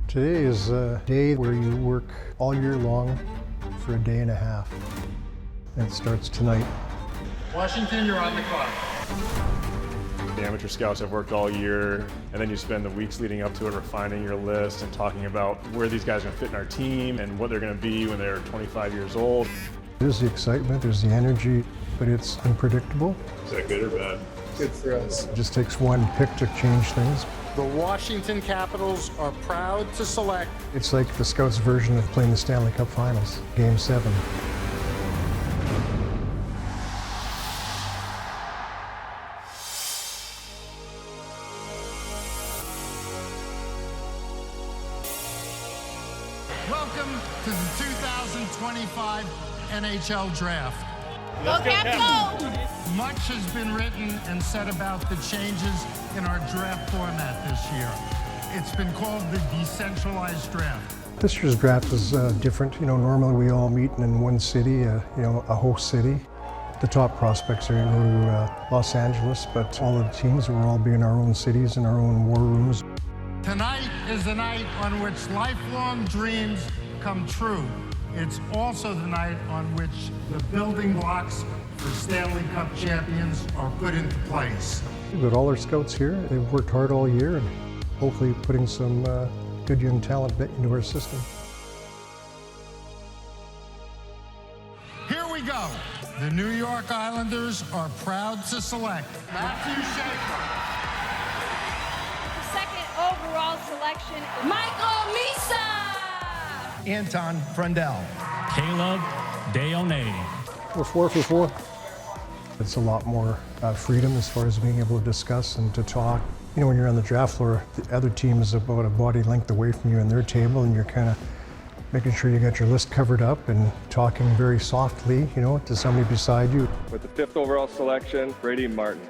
Today is a day where you work all year long for a day and a half. And it starts tonight. Washington, you're on the clock. The amateur scouts have worked all year, and then you spend the weeks leading up to it refining your list and talking about where these guys are going to fit in our team and what they're going to be when they're 25 years old. There's the excitement, there's the energy, but it's unpredictable. Is that good or bad? Good for us. It just takes one pick to change things. The Washington Capitals are proud to select. It's like the Scouts' version of playing the Stanley Cup Finals, Game 7. Welcome to the 2025 NHL Draft. Go Capitals! Much has been written and said about the changes in our draft format this year. It's been called the decentralized draft. This year's draft is different. Normally we all meet in one city, a host city. The top prospects are going to go to Los Angeles, but all of the teams will all be in our own cities, in our own war rooms. Tonight is the night on which lifelong dreams come true. It's also the night on which the building blocks for Stanley Cup champions are put into place. We've got all our scouts here. They've worked hard all year and hopefully putting some good young talent into our system. Here we go. The New York Islanders are proud to select Matthew Schaefer. The second overall selection, Michael Misa. Anton Frundell. Caleb Deone. We're 4 for 4. It's a lot more freedom as far as being able to discuss and to talk. When you're on the draft floor, the other team is about a body length away from you and their table, and you're kind of making sure you got your list covered up and talking very softly, to somebody beside you. With the 5th overall selection, Brady Martin.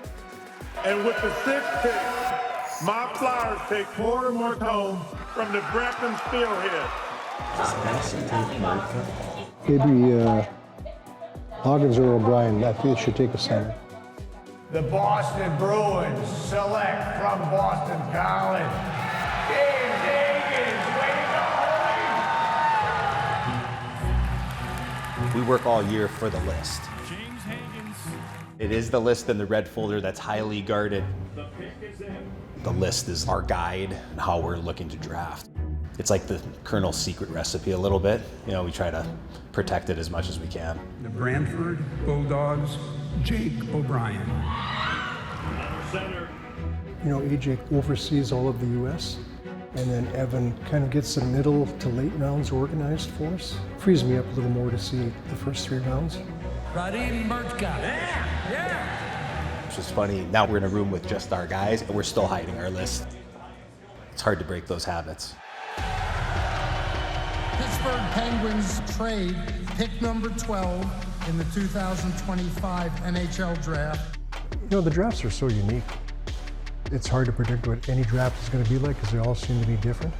And with the 6th pick, my Flyers take Porter Martone from the Brampton Steelhead. Maybe Hoggins or O'Brien. I think they should take a center. The Boston Bruins select from Boston College. James Higgins, way to go! We work all year for the list. James Higgins. It is the list in the red folder that's highly guarded. The pick is in. The list is our guide on how we're looking to draft. It's like the Colonel's secret recipe a little bit. We try to protect it as much as we can. The Brantford Bulldogs, Jake O'Brien. Center. AJ oversees all of the U.S., and then Evan kind of gets the middle to late rounds organized for us. Frees me up a little more to see the first 3 rounds. Radim Murtka. Which is funny, now we're in a room with just our guys and we're still hiding our list. It's hard to break those habits. Pittsburgh Penguins trade pick number 12 in the 2025 NHL Draft. The drafts are so unique. It's hard to predict what any draft is going to be like because they all seem to be different.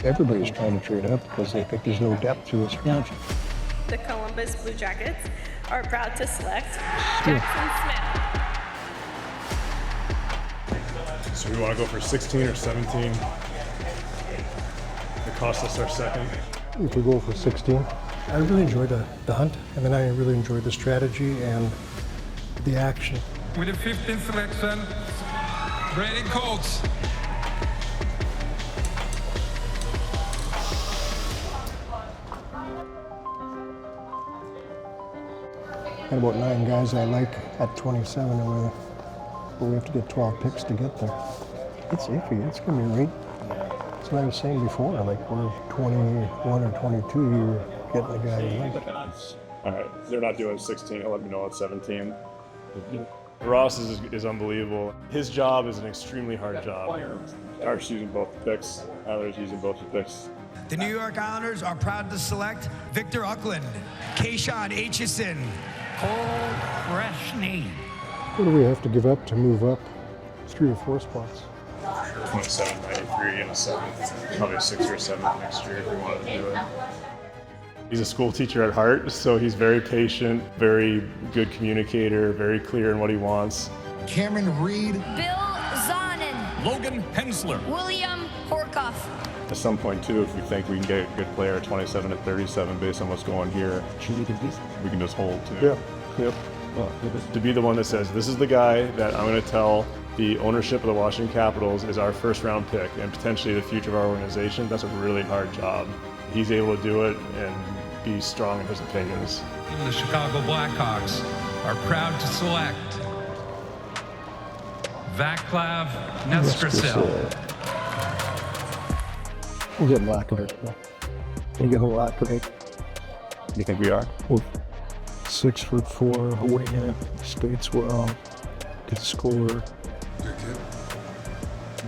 Everybody's trying to trade up because they think there's no depth to this draft. The Columbus Blue Jackets are proud to select Jackson Smith. So we want to go for 16 or 17. It cost us our second. If we go for 16, I really enjoy the hunt, and then I really enjoy the strategy and the action. With the 15th selection, Brady Colts. Got about 9 guys I like at 27, and we have to get 12 picks to get there. It's iffy. It's going to be right. That's what I was saying before. Like we're 21 or 22, you're getting the guy you like. All right, they're not doing 16. He'll let me know at 17. Ross is unbelievable. His job is an extremely hard job. Art's using both the picks. Tyler's using both the picks. The New York Islanders are proud to select Victor Uckland, Kayshawn Aitchison, Cole Freshney. What do we have to give up to move up 3 or 4 spots? 27, 93, and a 7th. Probably a 6th or 7th next year if we wanted to do it. He's a school teacher at heart, so he's very patient, very good communicator, very clear in what he wants. Cameron Reed. Bill Zonin. Logan Hensler. William Horkoff. At some point too, if we think we can get a good player at 27 and 37 based on what's going here, we can just hold too. Yeah. Yep. To be the one that says, this is the guy that I'm going to tell the ownership of the Washington Capitals is our first round pick and potentially the future of our organization, that's a really hard job. He's able to do it and be strong in his opinions. The Chicago Blackhawks are proud to select Vaclav Nestrasil. We'll get Lakovic. We'll get a Lakovic. You think we are? 6'4", winger, skates well, good scorer. Good kid.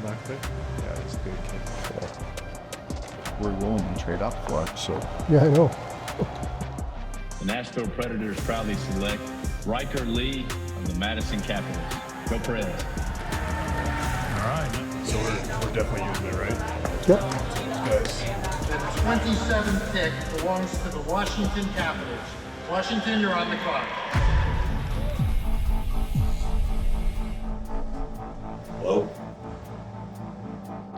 Yeah, he's a good kid. We're willing to trade up for it, so. Yeah, I know. The Nashville Predators proudly select Riker Lee of the Madison Capitals. Go Preds. All right. So we're definitely using it, right? Yep. Guys. The 27th pick belongs to the Washington Capitals. Washington, you're on the clock. Hello?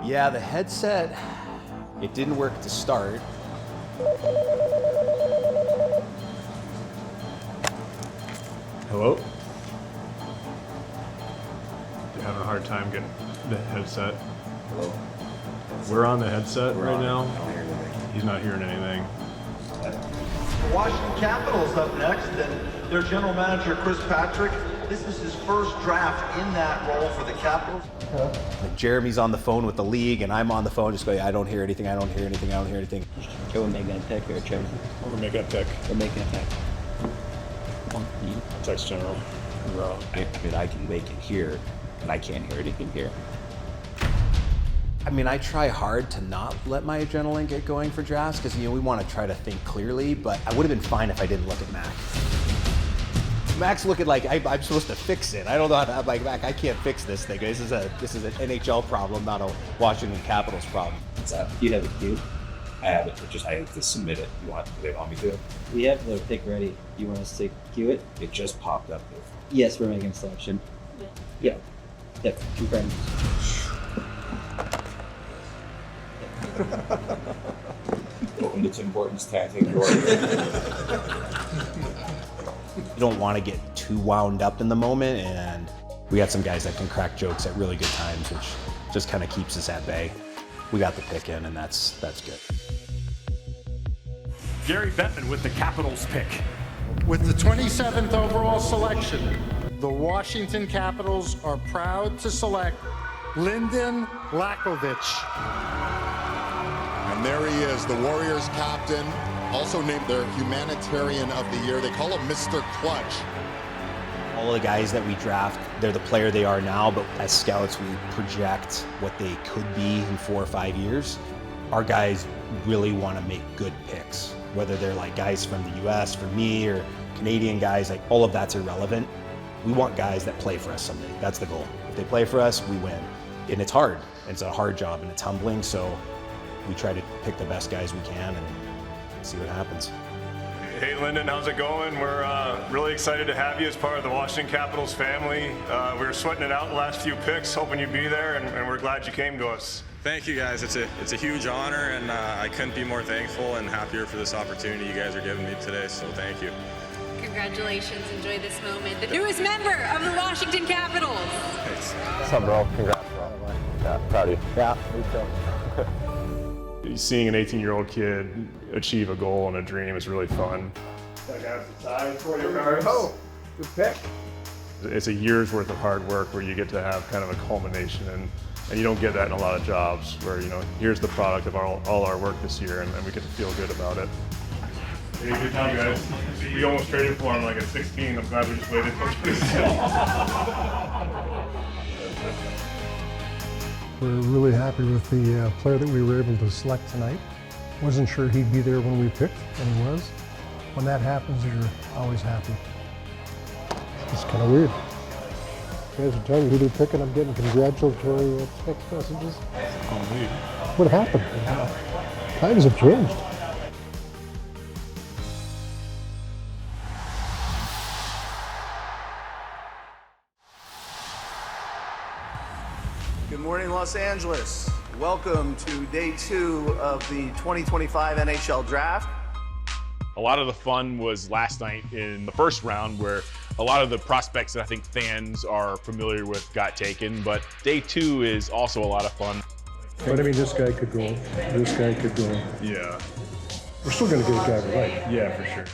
Yeah, the headset, it didn't work to start. Hello? You're having a hard time getting the headset. Hello? We're on the headset right now. I don't hear anything. He's not hearing anything. The Washington Capitals up next, and their general manager, Chris Patrick. This is his first draft in that role for the Capitals. Like Jeremy's on the phone with the league, and I'm on the phone just going, I don't hear anything, I don't hear anything, I don't hear anything. So we're making a pick or a trade? We're making a pick. We're making a pick. Text general. I mean, I can make it here, and I can't hear anything here. I mean, I try hard to not let my adrenaline get going for drafts because, we want to try to think clearly, but I would have been fine if I didn't look at Mac. Mac's looking like I'm supposed to fix it. I don't know how to, I'm like, Mac, I can't fix this thing. This is an NHL problem, not a Washington Capitals problem. What's up? Do you have a queue? I have it, but I have to submit it. Do they want me to? We have the pick ready. You want us to queue it? It just popped up. Yes, we're making a selection. Yeah. Yep, confirmed. Welcome to Tim Hortons Tactic Drawer. You don't want to get too wound up in the moment, and we got some guys that can crack jokes at really good times, which just kind of keeps us at bay. We got the pick in, and that's good. Gary Bettman with the Capitals pick. With the 27th overall selection, the Washington Capitals are proud to select Lyndon Lakovic. And there he is, the Warriors captain, also named their Humanitarian of the Year. They call him Mr. Clutch. All of the guys that we draft, they're the player they are now, but as scouts, we project what they could be in 4 or 5 years. Our guys really want to make good picks, whether they're like guys from the US, for me, or Canadian guys, like all of that's irrelevant. We want guys that play for us someday. That's the goal. If they play for us, we win. And it's hard. It's a hard job and it's humbling, so we try to pick the best guys we can and see what happens. Hey Lyndon, how's it going? We're really excited to have you as part of the Washington Capitals family. We were sweating it out the last few picks, hoping you'd be there, and we're glad you came to us. Thank you guys. It's a huge honor, and I couldn't be more thankful and happier for this opportunity you guys are giving me today, so thank you. Congratulations, enjoy this moment. The newest member of the Washington Capitals. Thanks. What's up, bro? Congrats, bro. Yeah, proud of you. Yeah, me too. Seeing an 18-year-old kid achieve a goal and a dream is really fun. That guy's the size for your cards. Oh, good pick. It's a year's worth of hard work where you get to have kind of a culmination, and you don't get that in a lot of jobs where, here's the product of all our work this year, and we get to feel good about it. Hey, good job, guys. We almost traded for him like at 16. I'm glad we just waited till 26. We're really happy with the player that we were able to select tonight. Wasn't sure he'd be there when we picked, and he was. When that happens, you're always happy. It's kind of weird. You guys are telling me who they're picking. I'm getting congratulatory text messages. What happened? Times have changed. Good morning, Los Angeles. Welcome to day 2 of the 2025 NHL Draft. A lot of the fun was last night in the first round, where a lot of the prospects that I think fans are familiar with got taken, but day 2 is also a lot of fun. But I mean, this guy could go, this guy could go. Yeah. We're still going to get a guy we like. Yeah, for sure.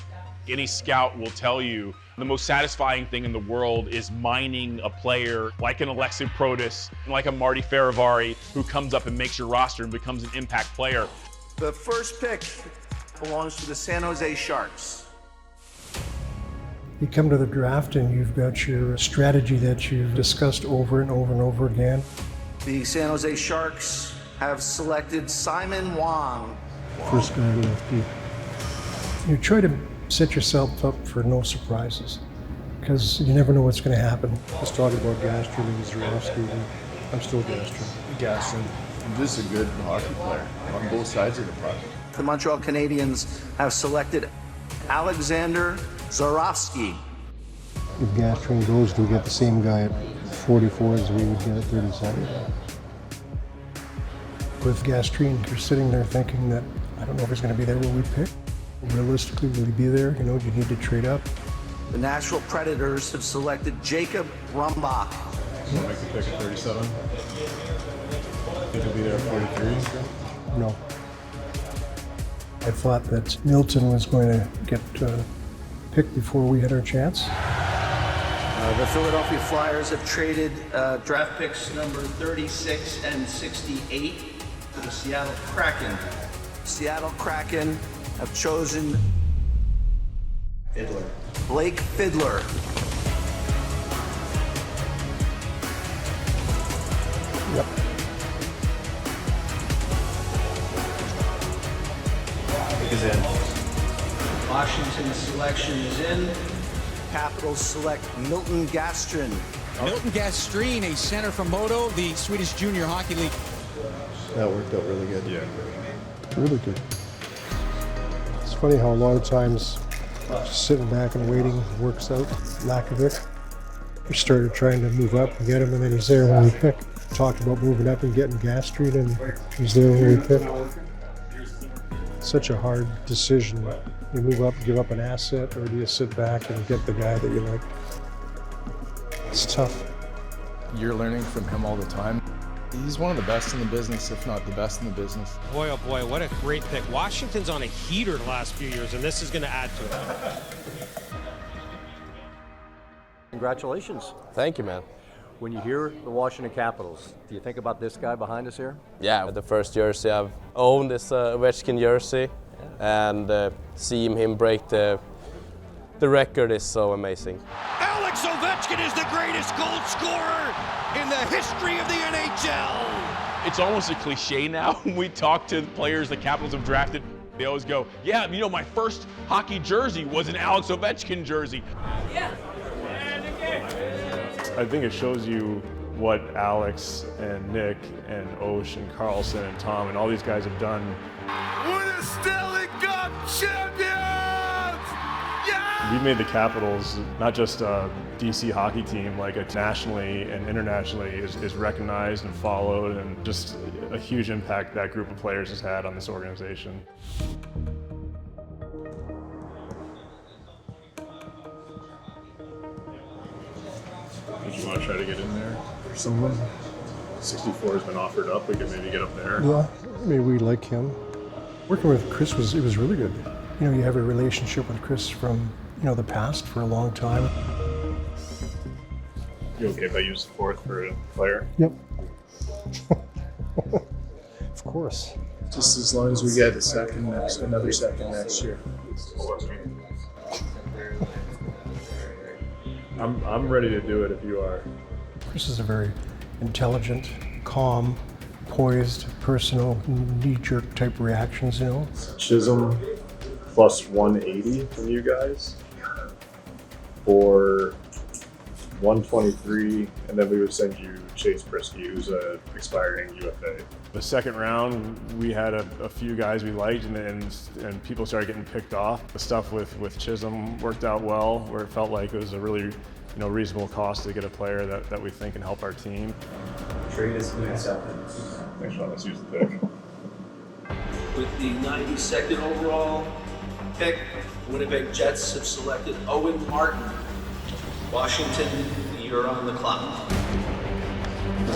Any scout will tell you the most satisfying thing in the world is mining a player like an Alexei Protas, like a Marty Faravari, who comes up and makes your roster and becomes an impact player. The first pick belongs to the San Jose Sharks. You come to the draft and you've got your strategy that you've discussed over and over and over again. The San Jose Sharks have selected Simon Wong. First guy left you try to set yourself up for no surprises, because you never know what's going to happen. Let's talk about Gastrin and Zarowski. I'm still Gastrin. This is a good hockey player on both sides of the puck. The Montreal Canadiens have selected Alexander Zarowski. If Gastrin goes, do we get the same guy at 44 as we would get at 37? With Gastrin, you're sitting there thinking that, I don't know if he's going to be there where we pick. Realistically, will he be there? You know, do you need to trade up? The Nashville Predators have selected Jacob Rumbach. So make the pick at 37. Think he'll be there at 43? No. I thought that Milton was going to get picked before we had our chance. The Philadelphia Flyers have traded draft picks number 36 and 68 to the Seattle Kraken. Seattle Kraken have chosen Blake Fiddler. Yep. Is in. Washington's selection is in. Capitals select Milton Gastrin. Milton Gastrin, a center from Modo, the Swedish Junior Hockey League. That worked out really good. Yeah. Really good. It's funny how a lot of times just sitting back and waiting works out. Lack of it. We started trying to move up and get him, and then he's there when we pick. Talked about moving up and getting Gastrin, and he's there when we pick. Such a hard decision. You move up and give up an asset, or do you sit back and get the guy that you like? It's tough. You're learning from him all the time. He's one of the best in the business, if not the best in the business. Boy, oh boy, what a great pick. Washington's on a heater the last few years, and this is going to add to it. Congratulations. Thank you, man. When you hear the Washington Capitals, do you think about this guy behind us here? Yeah, the first jersey I've owned is Ovechkin jersey, and seeing him break the record is so amazing. Alex Ovechkin is the greatest goal scorer in the history of the NHL. It's almost a cliche now when we talk to players the Capitals have drafted. They always go, yeah, you know, my first hockey jersey was an Alex Ovechkin jersey. Yeah. I think it shows you what Alex and Nick and Osh and Carlson and Tom and all these guys have done. We're the Stanley Cup champions! Yeah! We made the Capitals not just a DC hockey team, like a nationally and internationally is recognized and followed, and just a huge impact that group of players has had on this organization. Did you want to try to get in there? Someone. 64 has been offered up. We could maybe get up there. Yeah, maybe we like him. Working with Chris was really good. You know, you have a relationship with Chris from, you know, the past for a long time. You okay if I use the fourth for a player? Yep. Of course. Just as long as we get another second next year. I'm ready to do it if you are. Chris is a very intelligent, calm, poised, personal, knee-jerk type reactions, you know. Chisholm plus 180 from you guys for 123, and then we would send you Chase Brisky, who's a expiring UFA. The second round, we had a few guys we liked, and people started getting picked off. The stuff with Chisholm worked out well, where it felt like it was a really reasonable cost to get a player that we think can help our team. Trade has been accepted. Thanks, Sean. Let's use the pick. With the 92nd overall pick, Winnipeg Jets have selected Owen Martin. Washington, you're on the clock.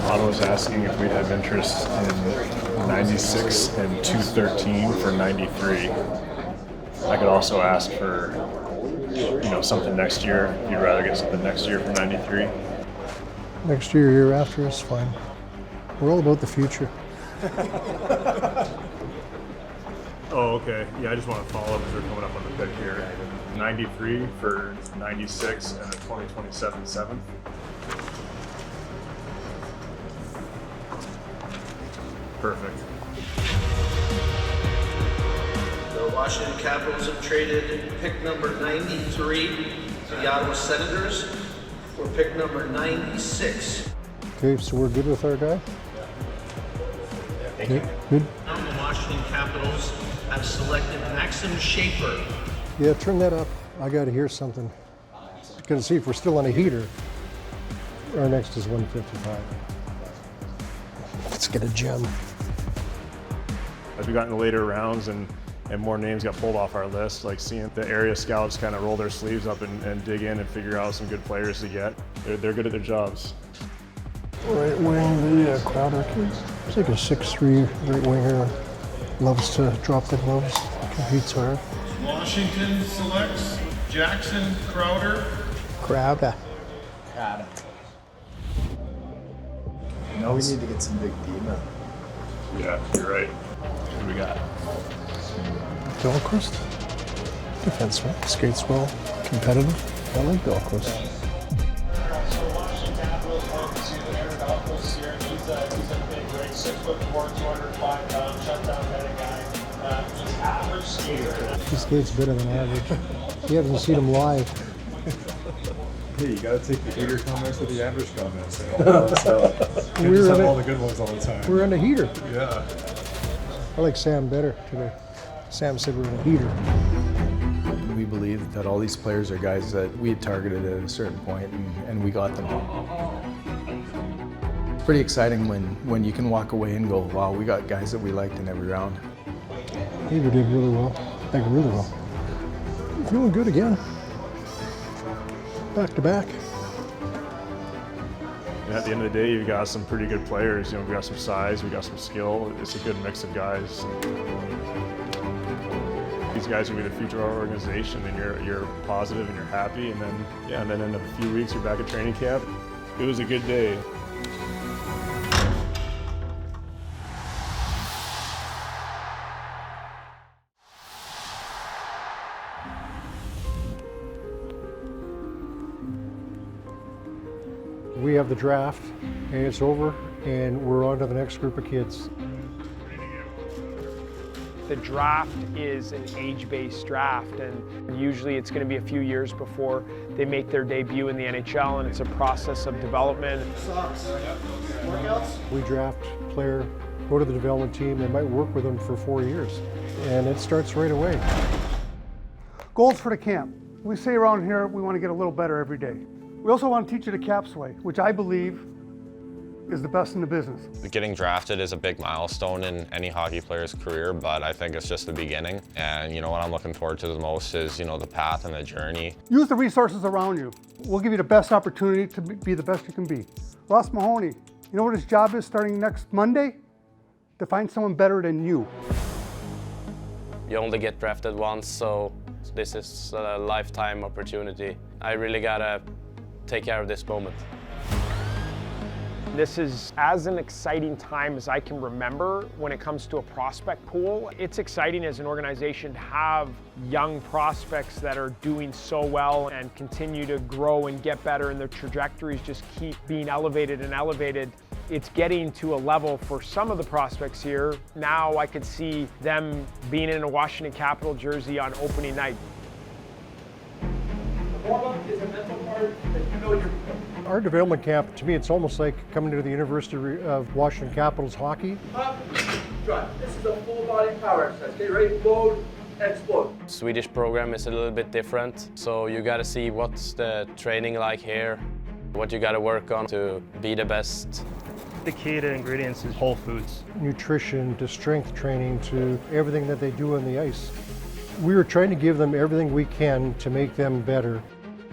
Ottawa's asking if we'd have interest in 96 and 213 for 93. I could also ask for, something next year. If you'd rather get something next year for 93. Next year, year after is fine. We're all about the future. Oh, okay. Yeah, I just want to follow up as we're coming up on the pick here. 93 for 96 and a 2027 7th. Perfect. The Washington Capitals have traded pick number 93 to the Ottawa Senators for pick number 96. Okay, so we're good with our guy? Thank you. Good? Now the Washington Capitals have selected Maxim Schaefer. Yeah, turn that up. I got to hear something. Gonna see if we're still on a heater. Our next is 155. Let's get a gem. As we got in the later rounds and more names got pulled off our list, like seeing the area scouts kind of roll their sleeves up and dig in and figure out some good players to get. They're good at their jobs. Right wing, the Crowder kid. He's like a 6'3" right winger. Loves to drop the gloves. Competes hard. Washington selects Jackson Crowder. Crowder. No, we need to get some big D-men. Yeah, you're right. Who we got? Dahlquist. Defenseman. Skates well. Competitive. I like Dahlquist. He skates better than average. You haven't seen him live. Hey, you gotta take the heater comments with the average comments. We just have all the good ones all the time. We're on a heater. Yeah. I like Sam better today. Sam said we're in a heater. We believe that all these players are guys that we had targeted at a certain point, and we got them. It's pretty exciting when you can walk away and go, wow, we got guys that we liked in every round. Heater did really well. Like really well. Feeling good again. Back to back. And at the end of the day, you've got some pretty good players. We got some size, we got some skill. It's a good mix of guys. These guys will be the future of our organization, and you're positive and you're happy. And then in a few weeks, you're back at training camp. It was a good day. We have the draft, and it's over, and we're on to the next group of kids. The draft is an age-based draft, and usually it's going to be a few years before they make their debut in the NHL, and it's a process of development. We draft a player, go to the development team, they might work with them for 4 years, and it starts right away. Goals for the camp. We say around here we want to get a little better every day. We also want to teach you the caps way, which I believe is the best in the business. Getting drafted is a big milestone in any hockey player's career, but I think it's just the beginning. And what I'm looking forward to the most is, the path and the journey. Use the resources around you. We'll give you the best opportunity to be the best you can be. Ross Mahoney, you know what his job is starting next Monday? To find someone better than you. You only get drafted once, so this is a lifetime opportunity. I really gotta take care of this moment. This is as an exciting time as I can remember when it comes to a prospect pool. It's exciting as an organization to have young prospects that are doing so well and continue to grow and get better, and their trajectories just keep being elevated and elevated. It's getting to a level for some of the prospects here. Now I could see them being in a Washington Capital jersey on opening night. Warm-up is a mental part that you know you're. Our development camp, to me, it's almost like coming to the University of Washington Capitals hockey. Up, drive. This is a full body power exercise. Okay, ready? Load, explode. Swedish program is a little bit different, so you gotta see what's the training like here, what you gotta work on to be the best. The key to ingredients is whole foods. Nutrition to strength training to everything that they do on the ice. We are trying to give them everything we can to make them better.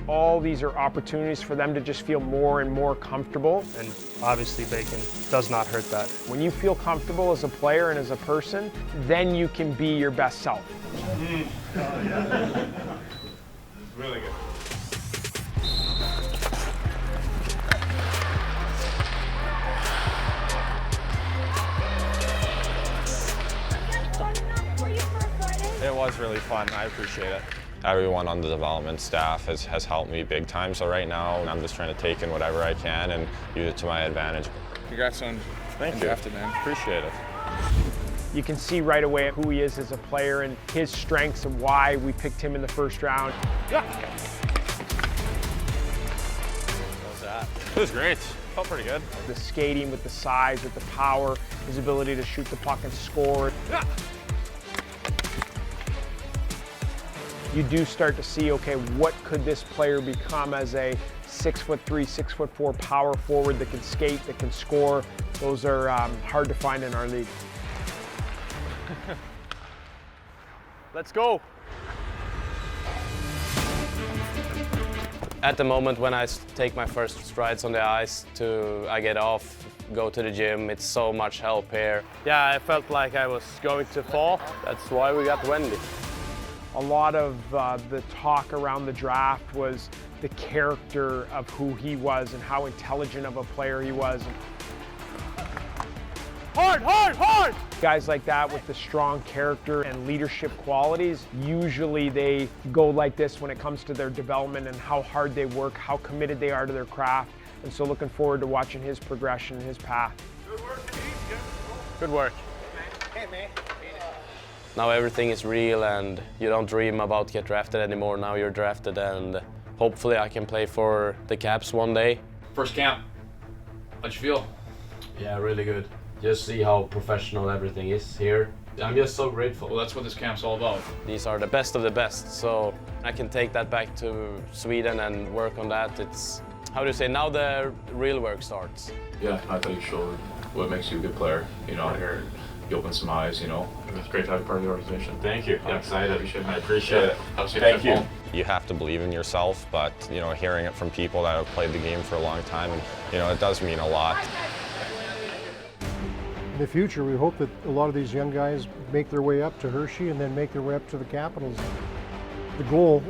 All these are opportunities for them to just feel more and more comfortable. And obviously bacon does not hurt that. When you feel comfortable as a player and as a person, then you can be your best self. Really good. It was really fun. I appreciate it. Everyone on the development staff has helped me big time. So right now, I'm just trying to take in whatever I can and use it to my advantage. Congrats on being drafted, man. Appreciate it. You can see right away who he is as a player and his strengths and why we picked him in the first round. What was that? It was great. Felt pretty good. The skating with the size, with the power, his ability to shoot the puck and score. You do start to see, okay, what could this player become as a 6'3", 6'4" power forward that can skate, that can score. Those are hard to find in our league. Let's go. At the moment when I take my first strides on the ice, I get off, go to the gym, it's so much help here. Yeah, I felt like I was going to fall. That's why we got Wendy. A lot of the talk around the draft was the character of who he was and how intelligent of a player he was. Hard, hard, hard! Guys like that with the strong character and leadership qualities, usually they go like this when it comes to their development and how hard they work, how committed they are to their craft. And so looking forward to watching his progression and his path. Good work, Good work. Hey, man. Now everything is real and you don't dream about get drafted anymore. Now you're drafted and hopefully I can play for the Caps one day. First camp, how'd you feel? Yeah, really good. Just see how professional everything is here. I'm just so grateful. Well, that's what this camp's all about. These are the best of the best, so I can take that back to Sweden and work on that. It's, how do you say, now the real work starts. Yeah, I thought you showed what makes you a good player, you know, here. You opened some eyes, you know. It was great to have you part of the organization. Thank you. I'm excited. I appreciate it. Thank you. You have to believe in yourself, but hearing it from people that have played the game for a long time, and it does mean a lot. In the future, we hope that a lot of these young guys make their way up to Hershey and then make their way up to the Capitals. The goal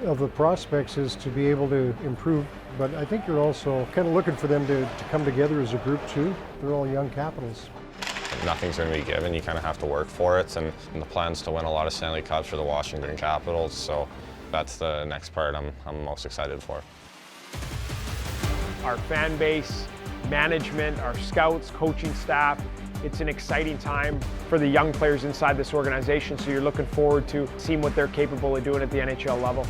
of the prospects is to be able to improve, but I think you're also kind of looking for them to come together as a group too. They're all young Capitals. Nothing's going to be given. You kind of have to work for it, and the plan's to win a lot of Stanley Cups for the Washington Capitals, so that's the next part I'm most excited for. Our fan base, management, our scouts, coaching staff, it's an exciting time for the young players inside this organization, so you're looking forward to seeing what they're capable of doing at the NHL level.